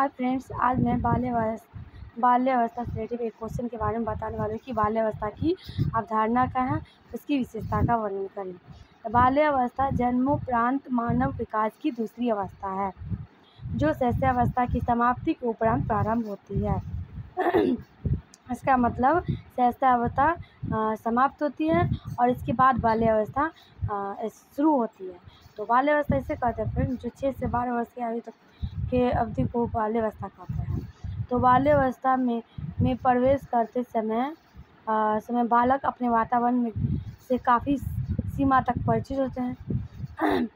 Hi friends, आज मैं बाल्यावस्था से रिलेटेड एक क्वेश्चन के बारे में बताने वाली हूँ कि बाल्यावस्था की अवधारणा क्या है, उसकी विशेषता का वर्णन करें। तो बाल्यावस्था जन्मोपरांत मानव विकास की दूसरी अवस्था है, जो शैशवावस्था की समाप्ति के उपरांत प्रारंभ होती है। इसका मतलब शैशवावस्था समाप्त होती है और इसके बाद बाल्यावस्था शुरू होती है। तो बाल्यावस्था इसे कहते हैं फ्रेंड, जो 6 से 12 वर्ष की आयु तक के अवधि को बाल्यावस्था कहते हैं। तो बाल्यावस्था में प्रवेश करते समय बालक अपने वातावरण में से काफ़ी सीमा तक परिचित होते हैं।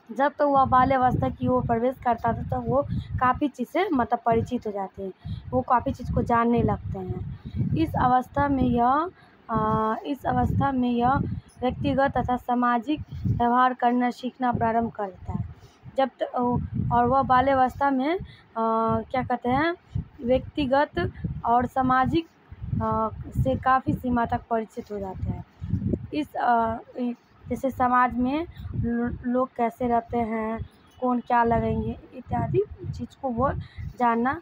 जब तो वह बाल्यावस्था की ओर प्रवेश करता था तो वो काफ़ी चीज़ से परिचित हो जाते हैं, वो काफ़ी चीज़ को जानने लगते हैं। इस अवस्था में यह व्यक्तिगत तथा सामाजिक व्यवहार करना सीखना प्रारंभ करता है। और वह बाल्यावस्था में क्या कहते हैं, व्यक्तिगत और सामाजिक से काफ़ी सीमा तक परिचित हो जाते हैं। जैसे समाज में लोग कैसे रहते हैं, कौन क्या लगेंगे इत्यादि चीज़ को वो जानना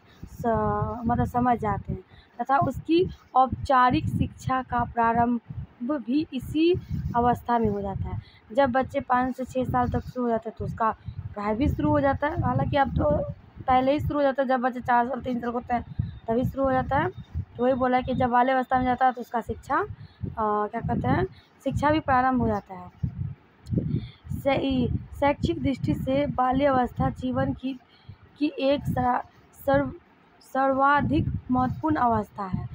समझ जाते हैं। तथा उसकी औपचारिक शिक्षा का प्रारंभ भी इसी अवस्था में हो जाता है। जब बच्चे 5 से 6 साल तक शुरू हो जाते हैं तो उसका पढ़ाई भी शुरू हो जाता है। हालांकि अब तो पहले ही शुरू हो जाता है, जब बच्चे 4 साल 3 साल के होते हैं तभी शुरू हो जाता है। तो वही बोला कि जब बाल्यावस्था में जाता है तो उसका शिक्षा भी प्रारंभ हो जाता है। शैक्षिक दृष्टि से बाल्यावस्था जीवन की एक सर्वाधिक महत्वपूर्ण अवस्था है।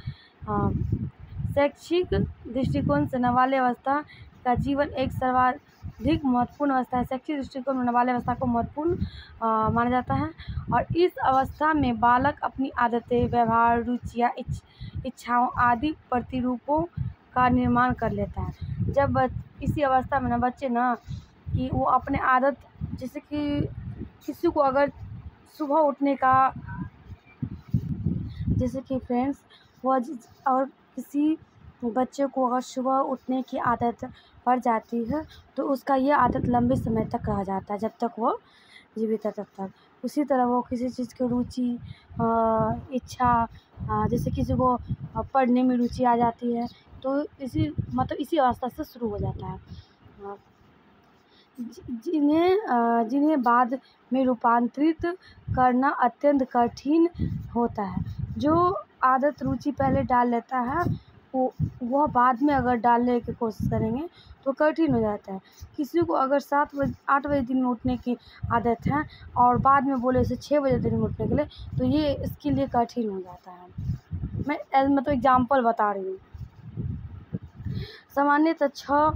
शैक्षिक दृष्टिकोण से बाल्यावस्था का जीवन एक सर्वाधिक महत्वपूर्ण अवस्था है। शैक्षिक दृष्टिकोण में बाल्यावस्था को महत्वपूर्ण माना जाता है और इस अवस्था में बालक अपनी आदतें, व्यवहार, रुचियाँ, इच्छाओं आदि प्रतिरूपों का निर्माण कर लेता है। जब इसी अवस्था में बच्चे कि वो अपने आदत, जैसे कि किसी को अगर सुबह उठने का, जैसे कि फ्रेंड्स और किसी बच्चे को अगर सुबह उठने की आदत पड़ जाती है तो उसका यह आदत लंबे समय तक रह जाता है, जब तक वो जीवित है तब तक। उसी तरह वो किसी चीज़ की रुचि, इच्छा, जैसे किसी को पढ़ने में रुचि आ जाती है तो इसी अवस्था से शुरू हो जाता है। जिन्हें बाद में रूपांतरित करना अत्यंत कठिन होता है। जो आदत रुचि पहले डाल लेता है वह बाद में अगर डालने की कोशिश करेंगे तो कठिन हो जाता है। किसी को अगर 8 बजे दिन में उठने की आदत है और बाद में बोले इसे 6 बजे दिन में उठने के लिए, तो ये इसके लिए कठिन हो जाता है। मैं एग्जाम्पल बता रही हूँ। सामान्यतः 6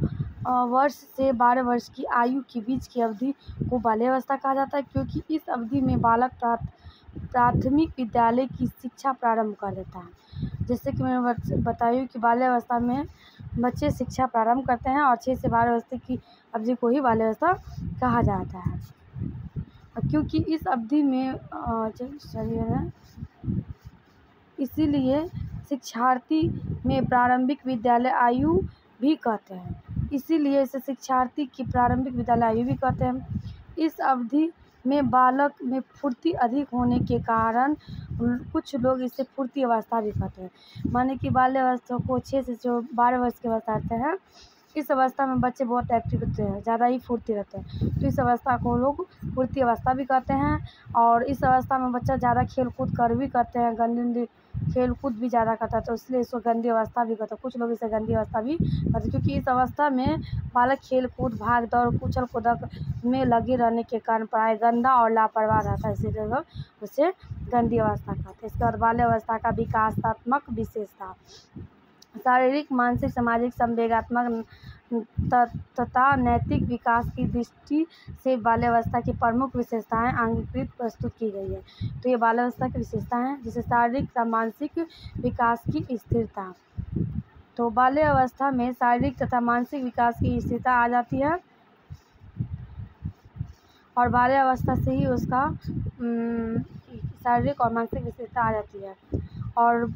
वर्ष से 12 वर्ष की आयु के बीच की अवधि को बाल्यावस्था कहा जाता है, क्योंकि इस अवधि में बालक प्राथमिक विद्यालय की शिक्षा प्रारंभ कर देता है। जैसे कि मैंने बताया कि बाल्यावस्था में बच्चे शिक्षा प्रारंभ करते हैं और 6 से 12 वर्ष की अवधि को ही बाल्यावस्था कहा जाता है, क्योंकि इस अवधि में इसीलिए शिक्षार्थी में प्रारंभिक विद्यालय आयु भी कहते हैं। इसीलिए इसे शिक्षार्थी की प्रारंभिक विद्यालय आयु भी कहते हैं। इस अवधि में बालक में फुर्ती अधिक होने के कारण कुछ लोग इसे फुर्ती अवस्था भी कहते हैं। माने कि बाल्यावस्था को 6 से जो 12 वर्ष के बताते हैं, इस अवस्था में बच्चे बहुत एक्टिव होते हैं, ज़्यादा ही फुर्ती रहते हैं, तो इस अवस्था को लोग फुर्ती अवस्था भी कहते हैं। और इस अवस्था में बच्चा ज़्यादा खेल कूद भी करते हैं, गंदी खेल कूद भी ज़्यादा करता है, तो इसलिए इसको गंदी अवस्था भी कहते हैं। कुछ लोग इसे गंदी अवस्था भी कहते हैं, क्योंकि इस अवस्था में बालक खेल कूद, भाग दौड़, उछल कूदक में लगे रहने के कारण पढ़ाई गंदा और लापरवाह रहता है, इसीलिए लोग उसे गंदी अवस्था कहते हैं। इसके बाद बाल्यावस्था का विकासात्मक विशेषता। शारीरिक, मानसिक, सामाजिक, संवेगात्मक तथा नैतिक विकास की दृष्टि से बाल्यावस्था की प्रमुख विशेषताएं आंकीकृत प्रस्तुत की गई है। तो ये बाल्यावस्था की विशेषता है, जैसे शारीरिक तथा मानसिक विकास की स्थिरता। तो बाल्यावस्था में शारीरिक तथा मानसिक विकास की स्थिरता आ जाती है और बाल्यावस्था से ही उसका शारीरिक और मानसिक स्थिरता आ जाती है, और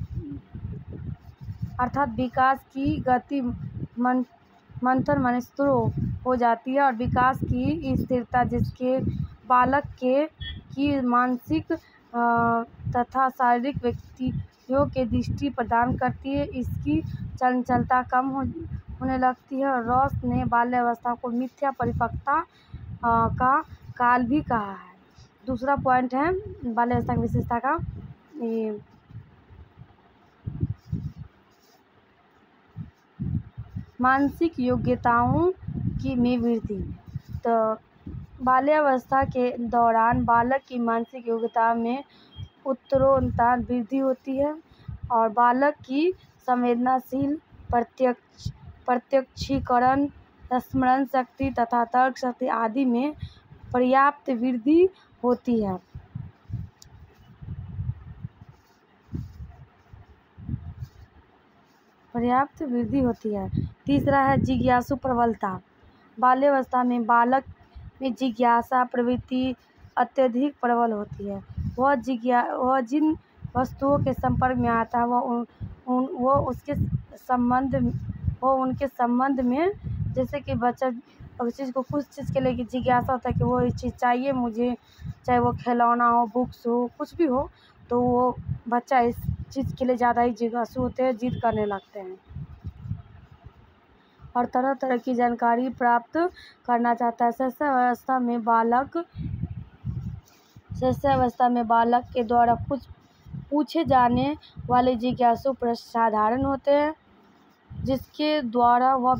अर्थात विकास की गति मंथर माने स्लो हो जाती है, और विकास की स्थिरता जिसके बालक की मानसिक तथा शारीरिक व्यक्तियों के दृष्टि प्रदान करती है। इसकी चंचलता कम होने लगती है। रॉस ने बाल्यावस्था को मिथ्या परिपक्वता का काल भी कहा है। दूसरा पॉइंट है बाल्यावस्था की विशेषता का, ये मानसिक योग्यताओं की में वृद्धि। तो बाल्यावस्था के दौरान बालक की मानसिक योग्यता में उत्तरोत्तर वृद्धि होती है और बालक की संवेदनशील प्रत्यक्षीकरण, स्मरण शक्ति तथा तर्क शक्ति आदि में पर्याप्त वृद्धि होती है। तीसरा है जिज्ञासु प्रबलता। बाल्यावस्था में बालक में जिज्ञासा प्रवृत्ति अत्यधिक प्रबल होती है। वह जिन वस्तुओं के संपर्क में आता है वो उनके संबंध में, जैसे कि बच्चा उस चीज़ को, कुछ चीज़ के लिए जिज्ञासा होता है कि वो ये चीज़ चाहिए मुझे, चाहे वो खिलौना हो, बुक्स हो, कुछ भी हो, तो वो बच्चा इस चीज़ के लिए ज़्यादा ही जिज्ञासु होते हैं, जिद करने लगते हैं और तरह तरह की जानकारी प्राप्त करना चाहता है। शैशवावस्था में बालक के द्वारा कुछ पूछे जाने वाले जिज्ञासु प्रश्न साधारण होते हैं, जिसके द्वारा वह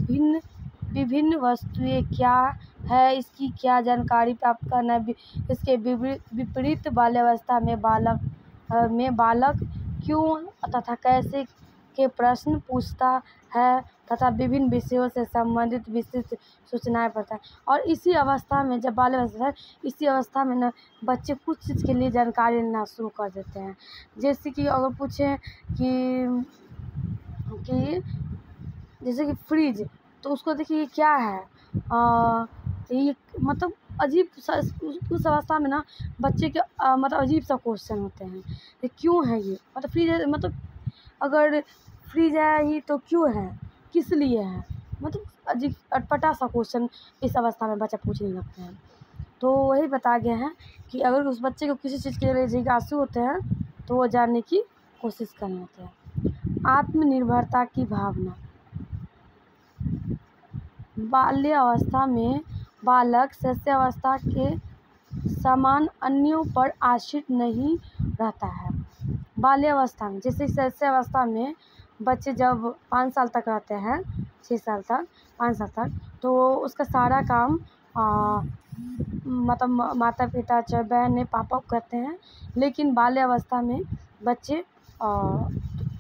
विभिन्न वस्तुएं क्या है, इसकी क्या जानकारी प्राप्त करना है। इसके विपरीत बाल्यावस्था में बालक क्यों तथा कैसे के प्रश्न पूछता है तथा विभिन्न विषयों से संबंधित विशिष्ट सूचनाएं पढ़ता है। और इसी अवस्था में, जब बाल्यावस्था है, इसी अवस्था में न बच्चे कुछ चीज़ के लिए जानकारी लेना शुरू कर देते हैं। जैसे कि अगर पूछें कि जैसे कि फ्रिज, तो उसको देखिए ये क्या है, ये मतलब अजीब सा, उस अवस्था में ना बच्चे के मतलब अजीब सा क्वेश्चन होते हैं, ये क्यों है, ये मतलब फ्रिज है, मतलब अगर फ्रिज है ही तो क्यों है, किस लिए है, मतलब अजीब अटपटा सा क्वेश्चन इस अवस्था में बच्चा पूछने लगते हैं। तो वही बताया गया है कि अगर उस बच्चे को किसी चीज़ के लिए जिज्ञासु होते हैं तो वो जानने की कोशिश करने लगते हैं। आत्मनिर्भरता की भावना। बाल्यावस्था में बालक शैशवावस्था के समान अन्यों पर आश्रित नहीं रहता है। बाल्यावस्था में, जैसे शैशवावस्था में बच्चे जब 5 साल तक रहते हैं, 6 साल तक, 5 साल तक, तो उसका सारा काम मतलब माता पिता चाहे बहन पापा करते हैं। लेकिन बाल्यावस्था में बच्चे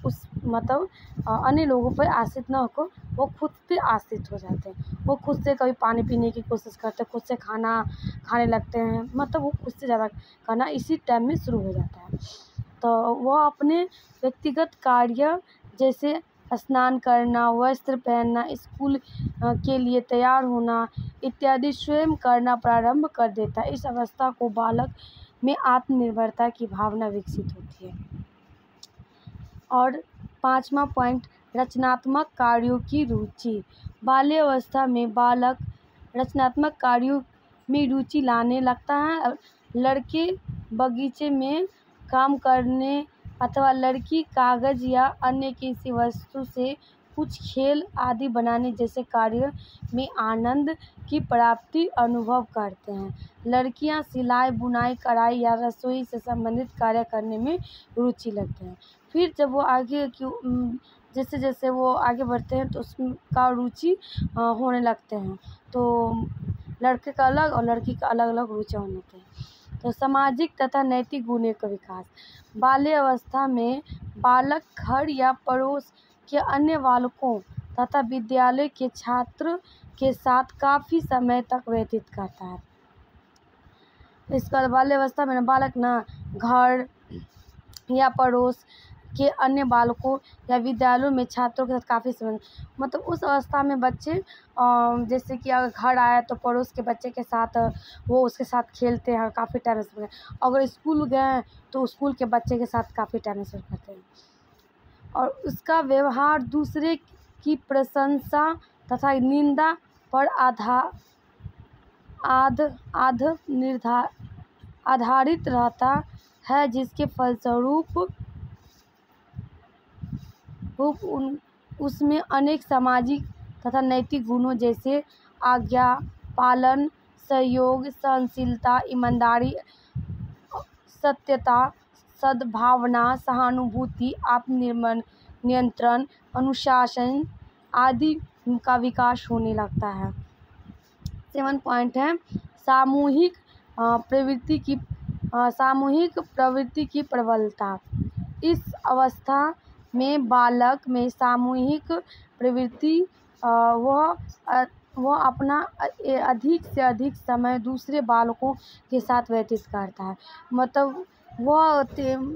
उस मतलब अन्य लोगों पर आश्रित न होकर वो खुद पे आश्रित हो जाते हैं। वो खुद से कभी पानी पीने की कोशिश करते हैं, खुद से खाना खाने लगते हैं, मतलब वो खुद से ज़्यादा खाना इसी टाइम में शुरू हो जाता है। तो वह अपने व्यक्तिगत कार्य जैसे स्नान करना, वस्त्र पहनना, स्कूल के लिए तैयार होना इत्यादि स्वयं करना प्रारंभ कर देता है। इस अवस्था को बालक में आत्मनिर्भरता की भावना विकसित होती है। और 5वां पॉइंट, रचनात्मक कार्यों की रुचि। बाल्यावस्था में बालक रचनात्मक कार्यों में रुचि लाने लगता है। लड़के बगीचे में काम करने अथवा लड़की कागज या अन्य किसी वस्तु से कुछ खेल आदि बनाने जैसे कार्य में आनंद की प्राप्ति अनुभव करते हैं। लड़कियां सिलाई, बुनाई, कढ़ाई या रसोई से संबंधित कार्य करने में रुचि लगते हैं। फिर जब वो आगे जैसे जैसे वो आगे बढ़ते हैं तो उसका रुचि होने लगते हैं। तो लड़के का अलग और लड़की का अलग अलग रुचि होने लगते हैं। तो सामाजिक तथा नैतिक गुणों का विकास। बाल्यावस्था में बालक घर या पड़ोस के अन्य बालकों तथा विद्यालय के छात्र के साथ काफ़ी समय तक व्यतीत करता है। इसका बाल्यावस्था में बालक घर या पड़ोस के अन्य बालकों या विद्यालयों में छात्रों के साथ काफ़ी समय, मतलब उस अवस्था में बच्चे जैसे कि अगर घर आया तो पड़ोस के बच्चे के साथ वो उसके साथ खेलते हैं और काफ़ी टाइम स्पेंड, अगर स्कूल गए तो स्कूल के बच्चे के साथ काफ़ी टाइम स्पेंड करते हैं। और उसका व्यवहार दूसरे की प्रशंसा तथा निंदा पर आधारित रहता है, जिसके फलस्वरूप उसमें अनेक सामाजिक तथा नैतिक गुणों जैसे आज्ञा पालन, सहयोग, सहनशीलता, ईमानदारी, सत्यता, सद्भावना, सहानुभूति, आत्मनियंत्रण, अनुशासन आदि का विकास होने लगता है। 7 पॉइंट है सामूहिक प्रवृत्ति की प्रबलता। इस अवस्था में बालक में सामूहिक प्रवृत्ति वह अपना अधिक से अधिक समय दूसरे बालकों के साथ व्यतीत करता है। मतलब वह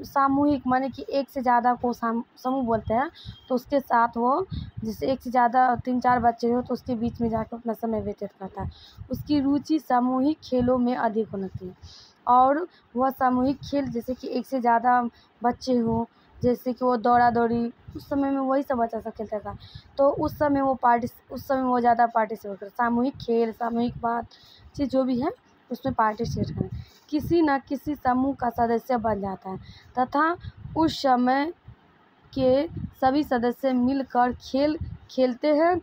सामूहिक माने कि एक से ज़्यादा को समूह बोलते हैं, तो उसके साथ वो जैसे एक से ज़्यादा 3-4 बच्चे हो तो उसके बीच में जाकर अपना समय व्यतीत करता है। उसकी रुचि सामूहिक खेलों में अधिक होती है और वह सामूहिक खेल जैसे कि एक से ज़्यादा बच्चे हो, जैसे कि वो दौड़ा दौड़ी, उस समय में वही सब बच्चा सब खेलता था, तो उस समय वो ज़्यादा पार्टिसिपेट करता। सामूहिक खेल, सामूहिक बातचीत जो भी है उसमें पार्टिसिपेट करें, किसी न किसी समूह का सदस्य बन जाता है तथा उस समय के सभी सदस्य मिलकर खेल खेलते हैं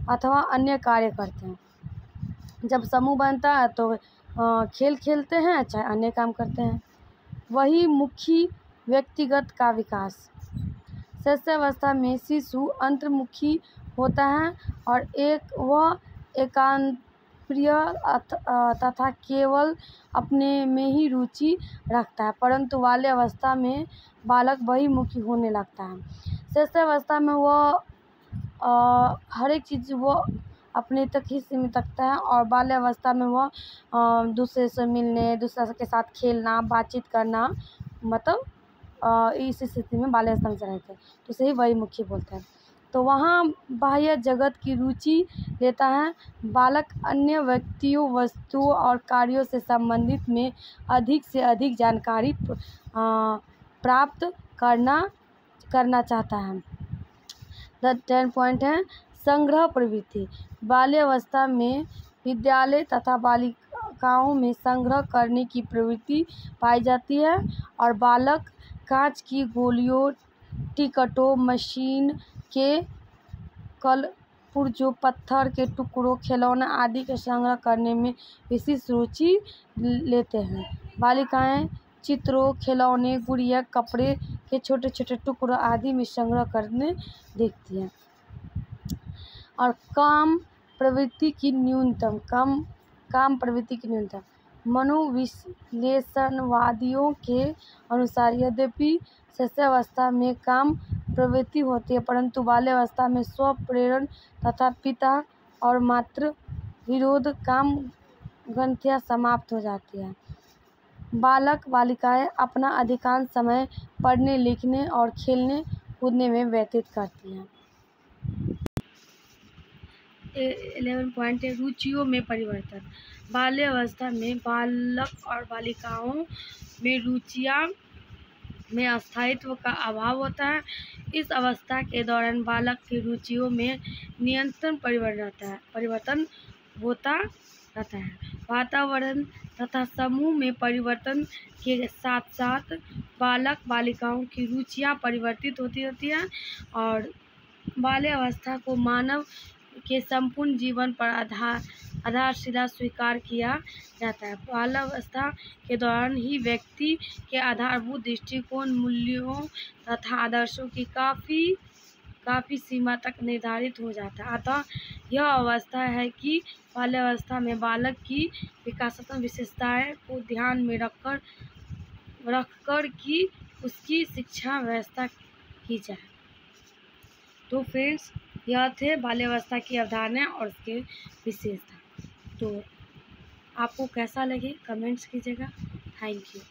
अथवा अन्य कार्य करते हैं। जब समूह बनता है तो खेल खेलते हैं चाहे अन्य काम करते हैं। वही मुखी व्यक्तिगत का विकास। शैशवावस्था में शिशु अंतर्मुखी होता है और वह एकांतप्रिय तथा केवल अपने में ही रुचि रखता है, परंतु बाल्यावस्था में बालक बहिर्मुखी होने लगता है। शैशवावस्था में वह हर एक चीज़ वो अपने तक ही सीमित रखता है और बाल्यावस्था में वह दूसरे से मिलने, दूसरे के साथ खेलना, बातचीत करना, मतलब इस स्थिति में बाल्यावस्था में रहते हैं, तो इसे ही बहिर्मुखी बोलते हैं। तो वहाँ बाह्य जगत की रुचि लेता है। बालक अन्य व्यक्तियों, वस्तुओं और कार्यों से संबंधित में अधिक से अधिक जानकारी प्राप्त करना चाहता है। 10 पॉइंट है संग्रह प्रवृत्ति। बाल्यावस्था में विद्यालय तथा बालिकाओं में संग्रह करने की प्रवृत्ति पाई जाती है और बालक कांच की गोलियों, टिकटों, मशीन के कलपुर्जों, पत्थर के टुकड़ों, खिलौना आदि के संग्रह करने में विशेष रुचि लेते हैं। बालिकाएं चित्रों, खिलौने, गुड़िया, कपड़े के छोटे छोटे टुकड़ों आदि में संग्रह करने देखती हैं। और काम प्रवृत्ति की न्यूनतम। मनोविश्लेषणवादियों के अनुसार यद्यपि शैशवावस्था में काम प्रवृत्ति होती है, परंतु बाल्यावस्था में स्व प्रेरण तथा पिता और मातृ विरोध काम ग्रंथियां समाप्त हो जाती है। बालक बालिकाएं अपना अधिकांश समय पढ़ने, लिखने और खेलने कूदने में व्यतीत करती हैं। 11 पॉइंट है रुचियों में परिवर्तन। बाल्यावस्था में बालक और बालिकाओं में रुचियां में स्थायित्व का अभाव होता है। इस अवस्था के दौरान बालक की रुचियों में निरंतर परिवर्तन होता रहता है। वातावरण तथा समूह में परिवर्तन के साथ साथ बालक बालिकाओं की रुचियां परिवर्तित होती रहती हैं और बाल्यावस्था को मानव के संपूर्ण जीवन पर आधारशिला स्वीकार किया जाता है। बाल्यावस्था के दौरान ही व्यक्ति के आधारभूत दृष्टिकोण, मूल्यों तथा आदर्शों की काफ़ी सीमा तक निर्धारित हो जाता है। अतः यह अवस्था है कि बाल्यावस्था में बालक की विकासात्मक विशेषताएं को ध्यान में रखकर कि उसकी शिक्षा व्यवस्था की जाए। तो फ्रेंड्स, यह थे बाल्यावस्था की अवधारणा और उसके विशेषता। तो आपको कैसा लगे कमेंट्स कीजिएगा। Thank you.